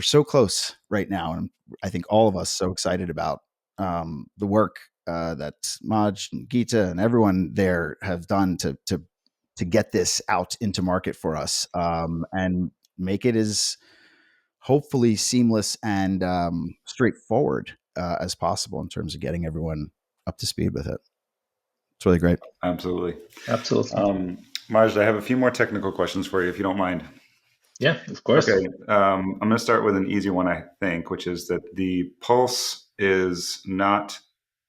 so close right now. And I think all of us so excited about the work that Majd and Gitte and everyone there have done to get this out into market for us, and make it as hopefully seamless and straightforward as possible in terms of getting everyone up to speed with it. It's really great. Absolutely. Majd, I have a few more technical questions for you, if you don't mind. Yeah, of course. Okay. I'm going to start with an easy one, I think, which is that the pulse is not,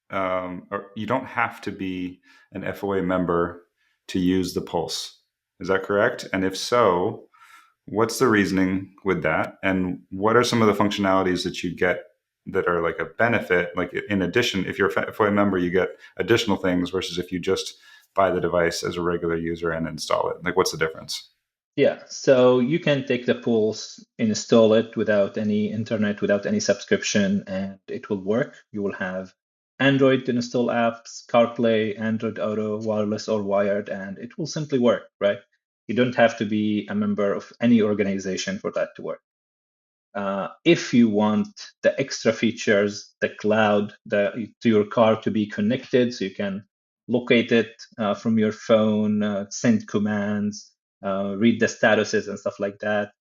or you don't have to be an FOA member to use the pulse. Is that correct? And if so, what's the reasoning with that? And what are some of the functionalities that you get that are like a benefit? Like, in addition, if you're a FOA member, you get additional things versus if you just buy the device as a regular user and install it. Like, what's the difference? Yeah, so you can take the Pulse, install it without any internet, without any subscription, and it will work. You will have Android to install apps, CarPlay, Android Auto, wireless or wired, and it will simply work, right? You don't have to be a member of any organization for that to work. If you want the extra features, the cloud, to your car to be connected, so you can locate it from your phone, send commands, read the statuses and stuff like that,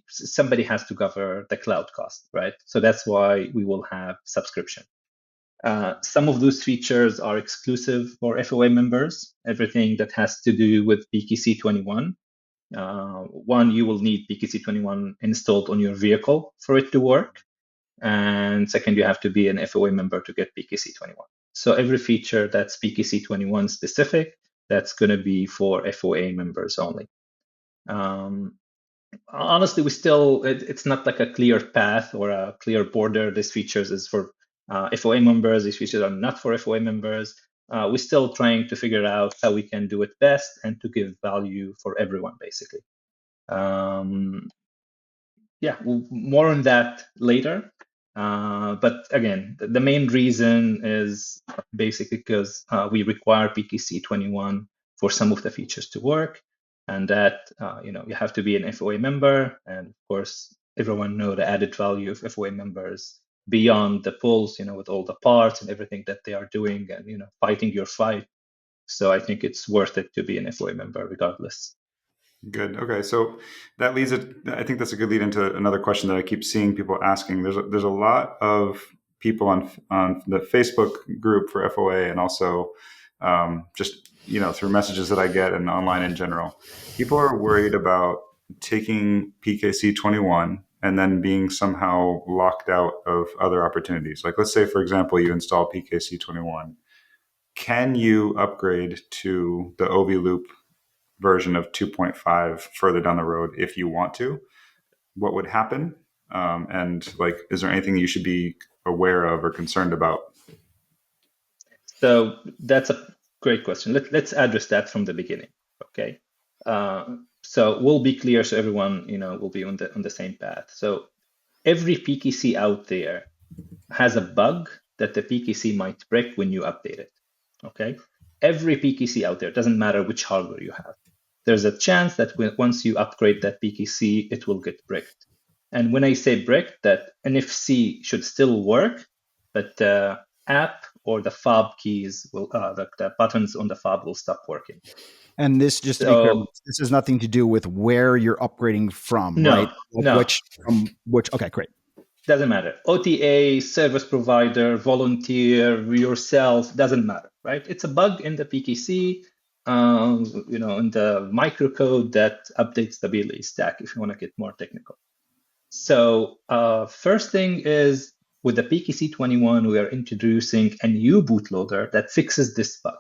somebody has to cover the cloud cost, right? So that's why we will have subscription. Some of those features are exclusive for FOA members, everything that has to do with PKC21. One, you will need PKC21 installed on your vehicle for it to work. And second, you have to be an FOA member to get PKC21. So every feature that's PKC21 specific, that's going to be for FOA members only. Honestly, it's not like a clear path or a clear border. These features is for FOA members. These features are not for FOA members. We're still trying to figure out how we can do it best and to give value for everyone, basically. Yeah, more on that later. But again, the main reason is basically because we require PKC21 for some of the features to work, and that you have to be an FOA member, and of course everyone know the added value of FOA members beyond the Pulse, with all the parts and everything that they are doing, and fighting your fight. So I think it's worth it to be an FOA member regardless. Good. Okay, so that leads it. I think that's a good lead into another question that I keep seeing people asking. There's a lot of people on the Facebook group for FOA, and also just through messages that I get and online in general. People are worried about taking PKC21 and then being somehow locked out of other opportunities. Like, let's say, for example, you install PKC21. Can you upgrade to the OVLoop version of 2.5 further down the road if you want to? What would happen? And like, is there anything you should be aware of or concerned about? So that's a great question. Let's address that from the beginning. Okay. So we'll be clear so everyone will be on the same path. So every PKC out there has a bug that the PKC might break when you update it. Okay. Every PKC out there, doesn't matter which hardware you have, there's a chance that once you upgrade that PKC, it will get bricked. And when I say bricked, that NFC should still work, but the app or the fob keys will, the buttons on the fob will stop working. And this, just to be clear, this has nothing to do with where you're upgrading from, right? No. Which? Okay, great. Doesn't matter. OTA, service provider, volunteer, yourself, doesn't matter, right? It's a bug in the PKC, in the microcode that updates the BLE stack, if you want to get more technical. So first thing is, with the PKC21, we are introducing a new bootloader that fixes this bug.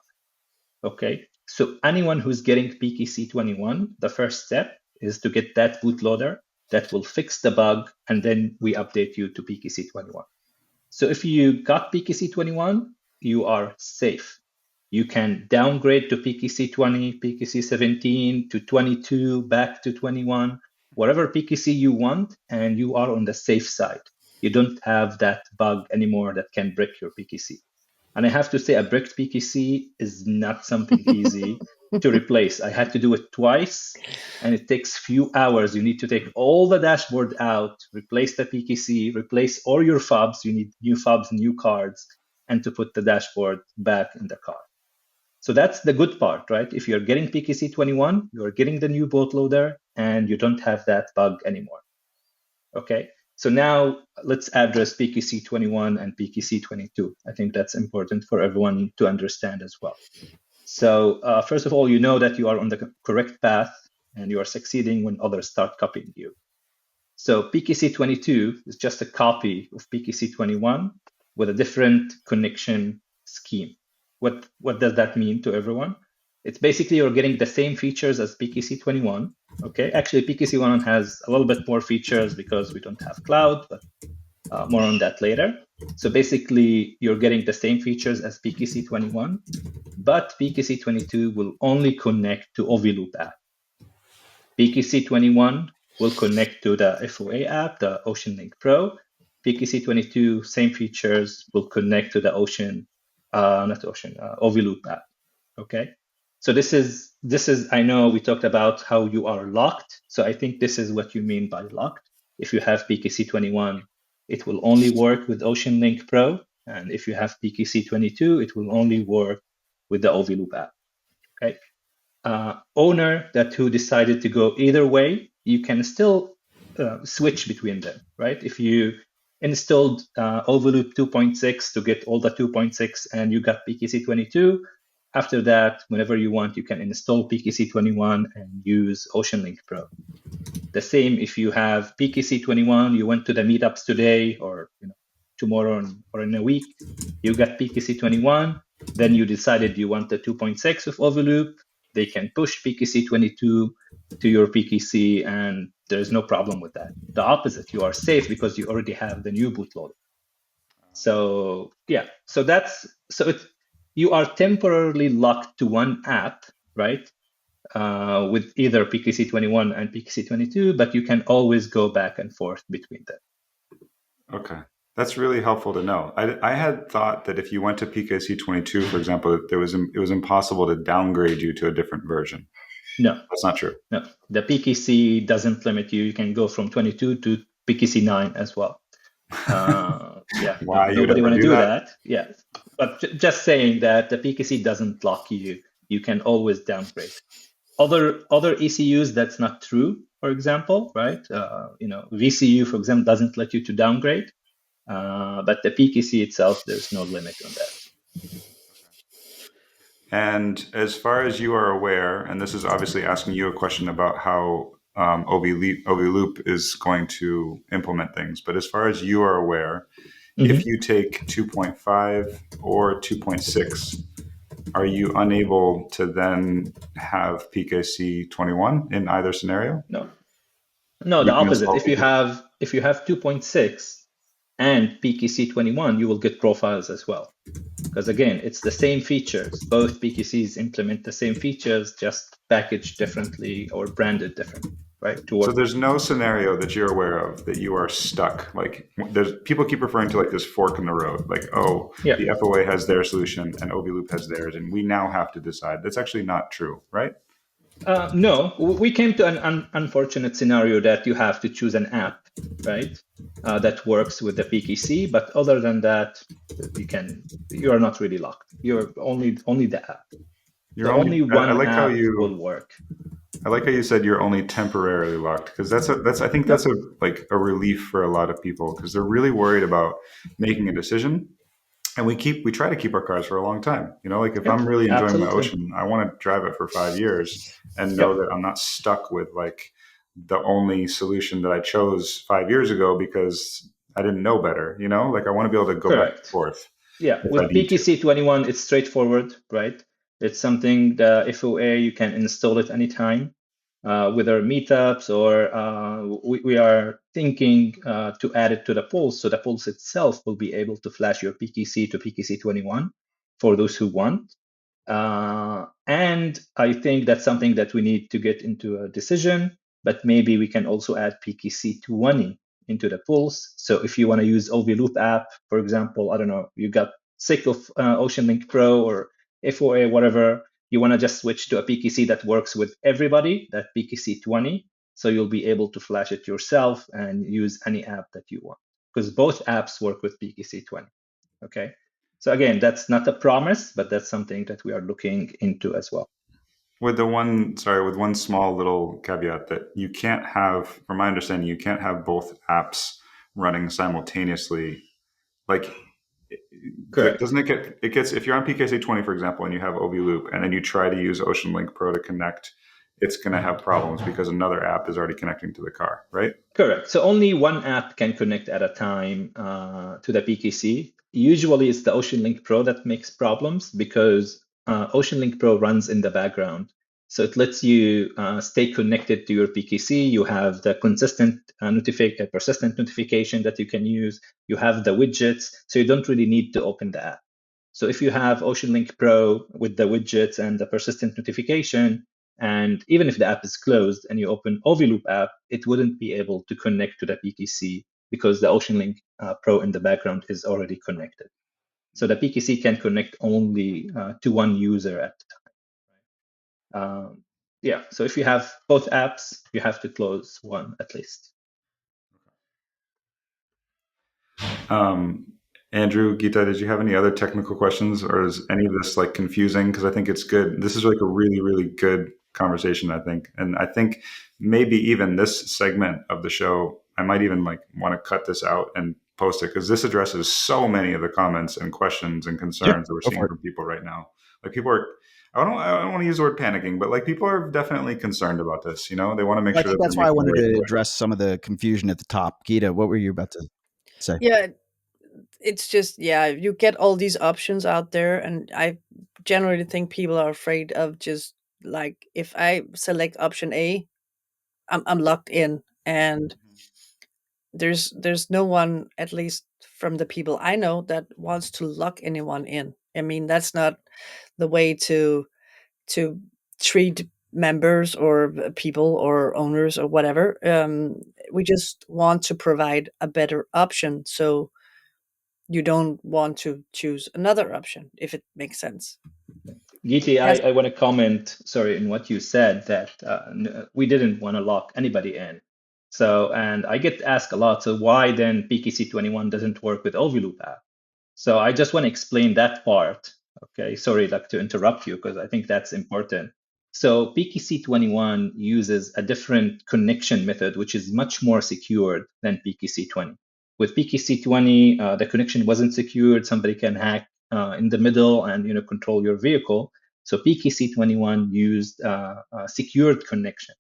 Okay, so anyone who's getting PKC21, the first step is to get that bootloader that will fix the bug, and then we update you to PKC21. So if you got PKC21, you are safe. You can downgrade to PKC20, PKC17, to 22, back to 21, whatever PKC you want, and you are on the safe side. You don't have that bug anymore that can break your PKC. And I have to say, a bricked PKC is not something easy to replace. I had to do it twice, and it takes few hours. You need to take all the dashboard out, replace the PKC, replace all your fobs. You need new fobs, new cards, and to put the dashboard back in the car. So that's the good part, right? If you're getting PKC21, you're getting the new bootloader, and you don't have that bug anymore. Okay. So now let's address PKC21 and PKC22. I think that's important for everyone to understand as well. So first of all, you know that you are on the correct path and you are succeeding when others start copying you. So PKC22 is just a copy of PKC21 with a different connection scheme. What does that mean to everyone? It's basically you're getting the same features as PKC21. Okay, actually PKC1 has a little bit more features because we don't have cloud, but more on that later. So basically you're getting the same features as PKC21, but PKC22 will only connect to OVLoop app. PKC21 will connect to the FOA app, the OceanLink Pro. PKC22, same features, will connect to the OVLoop app. Okay. So this is, I know we talked about how you are locked. So I think this is what you mean by locked. If you have PKC21, it will only work with OceanLink Pro. And if you have PKC22, it will only work with the OVLoop app. Okay. Owner who decided to go either way, you can still switch between them, right? If you installed OVLoop 2.6 to get all the 2.6 and you got PKC22, after that, whenever you want, you can install PKC21 and use OceanLink Pro. The same if you have PKC21, you went to the meetups today or tomorrow or in a week, you got PKC21, then you decided you want the 2.6 of OVLoop, they can push PKC22 to your PKC and there's no problem with that. The opposite, you are safe because you already have the new bootloader. So yeah, you are temporarily locked to one app, right? With either PKC21 and PKC22, but you can always go back and forth between them. Okay, that's really helpful to know. I had thought that if you went to PKC22, for example, it was impossible to downgrade you to a different version. No, that's not true. No, the PKC doesn't limit you. You can go from 22 to PKC9 as well. Yeah, why nobody want to do that. Yeah, but just saying that the PKC doesn't lock you. You can always downgrade. Other ECUs, that's not true. For example, right? VCU, for example, doesn't let you to downgrade, but the PKC itself, there's no limit on that. And as far as you are aware, and this is obviously asking you a question about how OVLoop is going to implement things. But as far as you are aware, if you take 2.5 or 2.6, are you unable to then have PKC21 in either scenario? No, the opposite. If if you have 2.6 and PKC21, you will get profiles as well. Because again, it's the same features. Both PKCs implement the same features, just packaged differently or branded differently, right? So there's no scenario that you're aware of that you are stuck. Like there's people keep referring to like this fork in the road. Like, oh, yeah. the FOA has their solution and OVLoop has theirs, and we now have to decide. That's actually not true, right? No, we came to an unfortunate scenario that you have to choose an app, right, that works with the PKC. But other than that, you are not really locked. You're only the app. You're only one I like app how you will work. I like how you said you're only temporarily locked, because I think that's a relief for a lot of people, because they're really worried about making a decision. And we try to keep our cars for a long time. You know, like if I'm really enjoying my Ocean, I want to drive it for 5 years and know that I'm not stuck with like the only solution that I chose 5 years ago because I didn't know better. You know, like I want to be able to go back and forth. Yeah, with PKC21, it's straightforward, right? It's something the FOA, you can install it anytime. With our meetups, or we are thinking to add it to the Pulse. So the Pulse itself will be able to flash your PKC to PKC21 for those who want. And I think that's something that we need to get into a decision, but maybe we can also add PKC20 into the Pulse. So if you want to use OVLoop app, for example, I don't know, you got sick of OceanLink Pro or FOA, whatever, you want to just switch to a PKC that works with everybody, that PKC20. So you'll be able to flash it yourself and use any app that you want, because both apps work with PKC20. Okay. So again, that's not a promise, but that's something that we are looking into as well. With one small little caveat that you can't have, from my understanding, you can't have both apps running simultaneously. Like, correct. Doesn't it gets if you're on PKC20, for example, and you have OVLoop, and then you try to use OceanLink Pro to connect, it's going to have problems because another app is already connecting to the car, right? Correct. So only one app can connect at a time to the PKC. Usually it's the OceanLink Pro that makes problems because OceanLink Pro runs in the background. So it lets you stay connected to your PKC. You have the consistent persistent notification that you can use. You have the widgets, so you don't really need to open the app. So if you have OceanLink Pro with the widgets and the persistent notification, and even if the app is closed and you open OVLoop app, it wouldn't be able to connect to the PKC because the OceanLink Pro in the background is already connected. So the PKC can connect only to one user at a time. Yeah, so if you have both apps, you have to close one at least. Andrew, Gitte, did you have any other technical questions, or is any of this like confusing? Because I think it's good. This is like a really, really good conversation, I think. And I think maybe even this segment of the show, I might even like want to cut this out and post it, because this addresses so many of the comments and questions and concerns that we're seeing from people right now. Like people are, I don't want to use the word panicking, but like people are definitely concerned about this. You know, they want to make sure. I think that's why I wanted to address some of the confusion at the top. Gitte, what were you about to say? Yeah, it's just, you get all these options out there, and I generally think people are afraid of just like, if I select option A, I'm locked in, and there's no one, at least from the people I know, that wants to lock anyone in. I mean, that's not the way to treat members or people or owners or whatever. We just want to provide a better option, so you don't want to choose another option, if it makes sense. Gitte, I want to comment, in what you said, that we didn't want to lock anybody in. So, and I get asked a lot, so why then PKC21 doesn't work with OVLoop app? So I just want to explain that part. Okay, sorry, like to interrupt you, because I think that's important. So PKC21 uses a different connection method, which is much more secured than PKC20. With PKC20, the connection wasn't secured. Somebody can hack in the middle and control your vehicle. So PKC21 used a secured connection.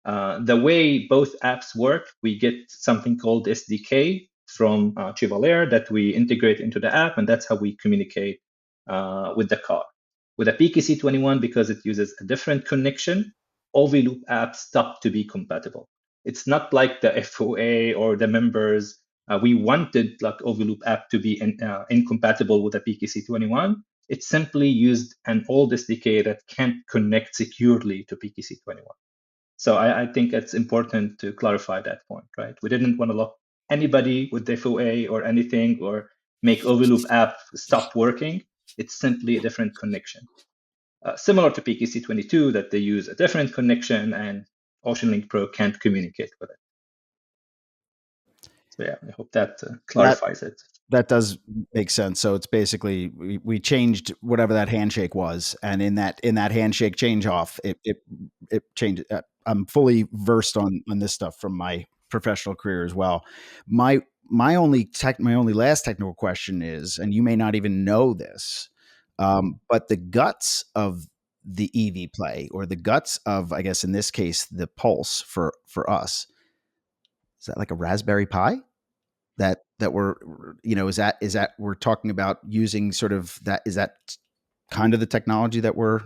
The way both apps work, we get something called SDK from Chevalier that we integrate into the app, and that's how we communicate with the car. With a PKC21, because it uses a different connection, OVLoop app stopped to be compatible. It's not like the FOA or the members. We wanted like OVLoop app to be incompatible with the PKC21. It simply used an old SDK that can't connect securely to PKC21. So I think it's important to clarify that point, right? We didn't want to lock anybody with the FOA or anything, or make OVLoop app stop working. It's simply a different connection. Similar to PKC22, that they use a different connection and OceanLink Pro can't communicate with it. So yeah, I hope that clarifies it. That does make sense. So it's basically we changed whatever that handshake was, and in that handshake change off, it changed. I'm fully versed on this stuff from my professional career as well. My only last technical question is, and you may not even know this, but the guts of the EV play, or the guts of, I guess in this case, the Pulse for us, is that like a Raspberry Pi? That we're, is that we're talking about using sort of that, is that kind of the technology that we're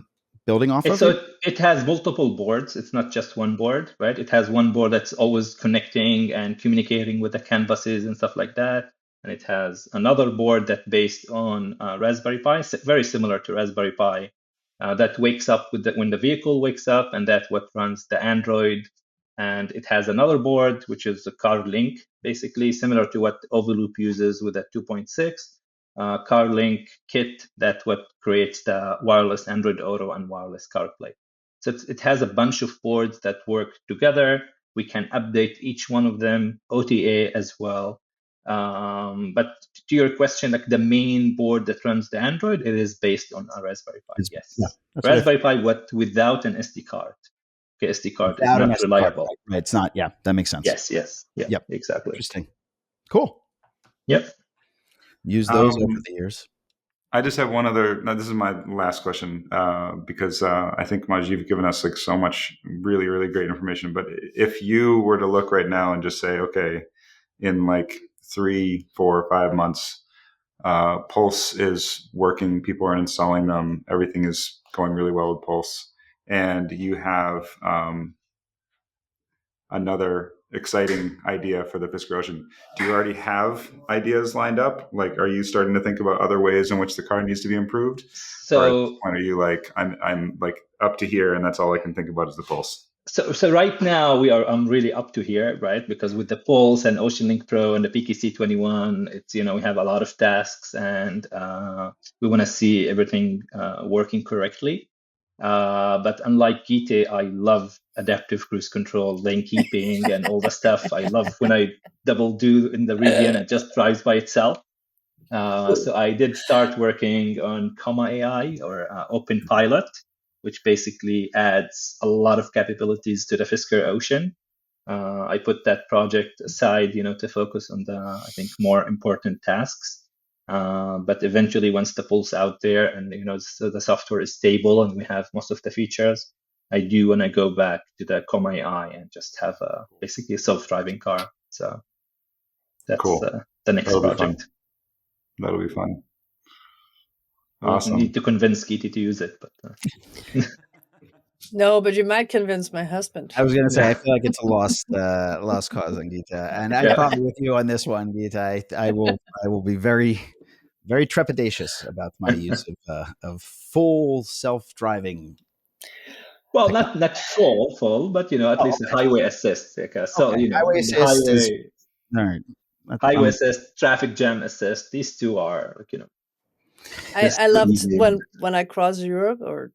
building off of? So it has multiple boards. It's not just one board, right? It has one board that's always connecting and communicating with the canvases and stuff like that. And it has another board that's based on Raspberry Pi, very similar to Raspberry Pi, that wakes up when the vehicle wakes up, and that's what runs the Android. And it has another board, which is the CarLink, basically similar to what OVLoop uses with a 2.6. CarLink kit, that what creates the wireless Android Auto and wireless CarPlay. So it has a bunch of boards that work together. We can update each one of them, OTA as well. But to your question, like the main board that runs the Android, it is based on a Raspberry Pi. Yes, yeah, Raspberry Pi, without an SD card. Okay, SD card is not reliable. Right. It's not. Yeah, that makes sense. Yes. Yeah, yep. Exactly. Interesting. Cool. Yep. Use those over the years. I just have one other. Now, this is my last question because I think, Majd, you've given us like so much really, really great information. But if you were to look right now and just say, okay, in like 3, 4, 5 months, Pulse is working, people are installing them, everything is going really well with Pulse, and you have another exciting idea for the Fisker Ocean. Do you already have ideas lined up? Like, are you starting to think about other ways in which the car needs to be improved? So, or at this point, are you like, I'm like up to here, and that's all I can think about is the Pulse? So right now I'm really up to here, right? Because with the Pulse and OceanLink Pro and the PKC21, it's, we have a lot of tasks, and we want to see everything working correctly. But unlike Gitte, I love adaptive cruise control, lane keeping, and all the stuff. I love when I double do in the region, it just drives by itself. So I did start working on Comma.ai or OpenPilot, which basically adds a lot of capabilities to the Fisker Ocean. I put that project aside, to focus on the, I think, more important tasks. But eventually, once the Pulse out there and so the software is stable and we have most of the features, I do want to go back to the Comma.ai and just have basically a self-driving car. So that's cool. The next project. That'll be fun. Awesome. Need to convince Gitte to use it, but no, but you might convince my husband. I was going to say, I feel like it's a lost cause on Gitte, and I'm probably with you on this one, Gitte. I will be very, very trepidatious about my use of full self-driving. Well, not full, but at least highway assist. Highway assist. Highway assist, traffic jam assist. These two are I loved when I cross Europe or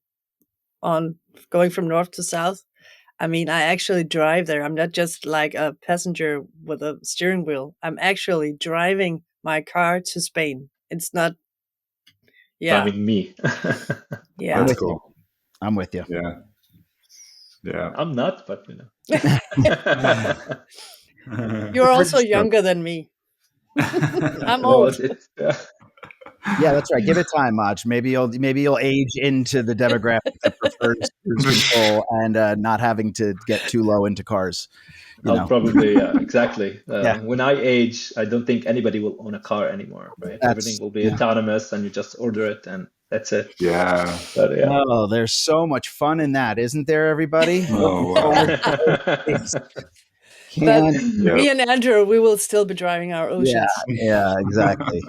on going from north to south. I mean, I actually drive there. I'm not just like a passenger with a steering wheel. I'm actually driving my car to Spain. It's not. Yeah. Driving me. Yeah. That's cool. I'm with you. Yeah. I'm not, but You're also younger than me. I'm old. Yeah, that's right. Give it time, Majd. Maybe you'll age into the demographic that prefers cruise control and not having to get too low into cars. Probably, exactly. When I age, I don't think anybody will own a car anymore, right? Everything will be autonomous, and you just order it, and that's it. Yeah. But, Oh, there's so much fun in that, isn't there, everybody? Oh, wow. can. Me and Andrew, we will still be driving our Oceans. Yeah, exactly.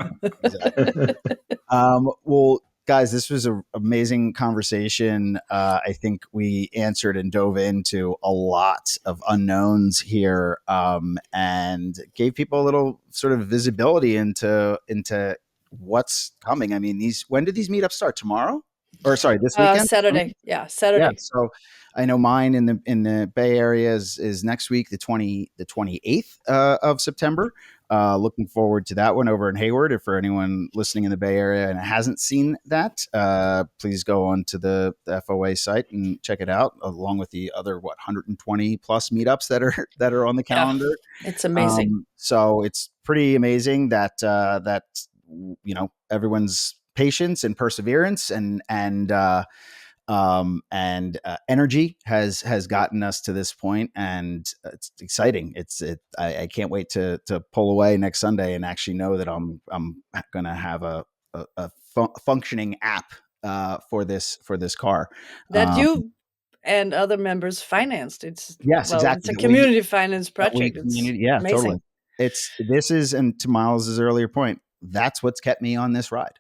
Well, guys, this was an amazing conversation. I think we answered and dove into a lot of unknowns here, and gave people a little sort of visibility into what's coming. I mean, when did these meetups start? Tomorrow? Or sorry, this weekend? Saturday. Yeah, Saturday. Yeah, so I know mine in the Bay Area is next week, the 28th of September. Looking forward to that one over in Hayward. If for anyone listening in the Bay Area and hasn't seen that, please go onto the FOA site and check it out, along with the other 120 plus meetups that are on the calendar. Yeah, it's amazing. So it's pretty amazing that everyone's patience and perseverance and energy has gotten us to this point, and it's exciting. I can't wait to pull away next Sunday and actually know that I'm going to have a functioning app for this car that you and other members financed. Exactly. It's a community finance project. Amazing. Totally. And to Miles's earlier point, that's what's kept me on this ride.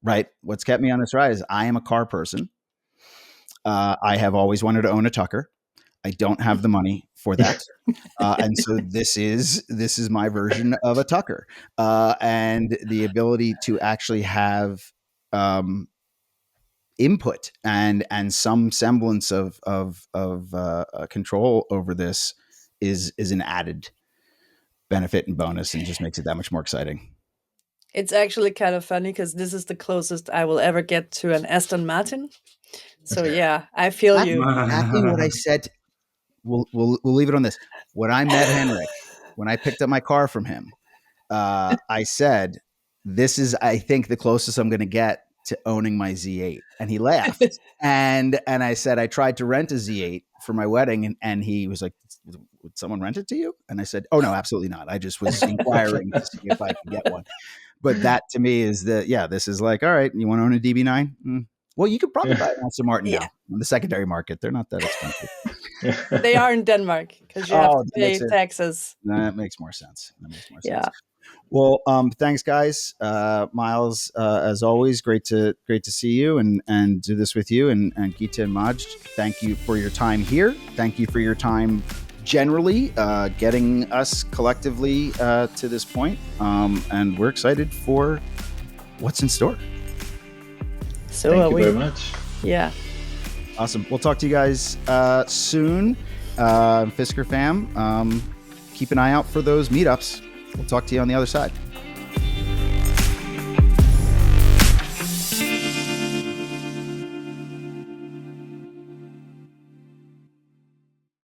Right. What's kept me on this ride is I am a car person. I have always wanted to own a Tucker. I don't have the money for that. And so this is my version of a Tucker. And the ability to actually have input and some semblance of control over this is an added benefit and bonus, and just makes it that much more exciting. It's actually kind of funny because this is the closest I will ever get to an Aston Martin. So yeah, I feel you. Exactly what I said. We'll leave it on this. When I met Henrik, when I picked up my car from him, I said, "This is, I think, the closest I'm going to get to owning my Z8." And he laughed. and I said, I tried to rent a Z8 for my wedding, and he was like, "Would someone rent it to you?" And I said, "Oh no, absolutely not. I just was inquiring to see if I could get one." But that to me is this is like, all right, you want to own a DB9? Well, you could probably buy an Aston Martin now in the secondary market. They're not that expensive. They are in Denmark because you have to pay taxes. That makes more sense. Yeah. Well, thanks, guys. Miles, as always, great to see you and do this with you. And Gitte and Majd, thank you for your time here. Thank you for your time generally, getting us collectively to this point. And we're excited for what's in store. So thank you very much. Yeah. Awesome. We'll talk to you guys soon. Fisker fam, keep an eye out for those meetups. We'll talk to you on the other side.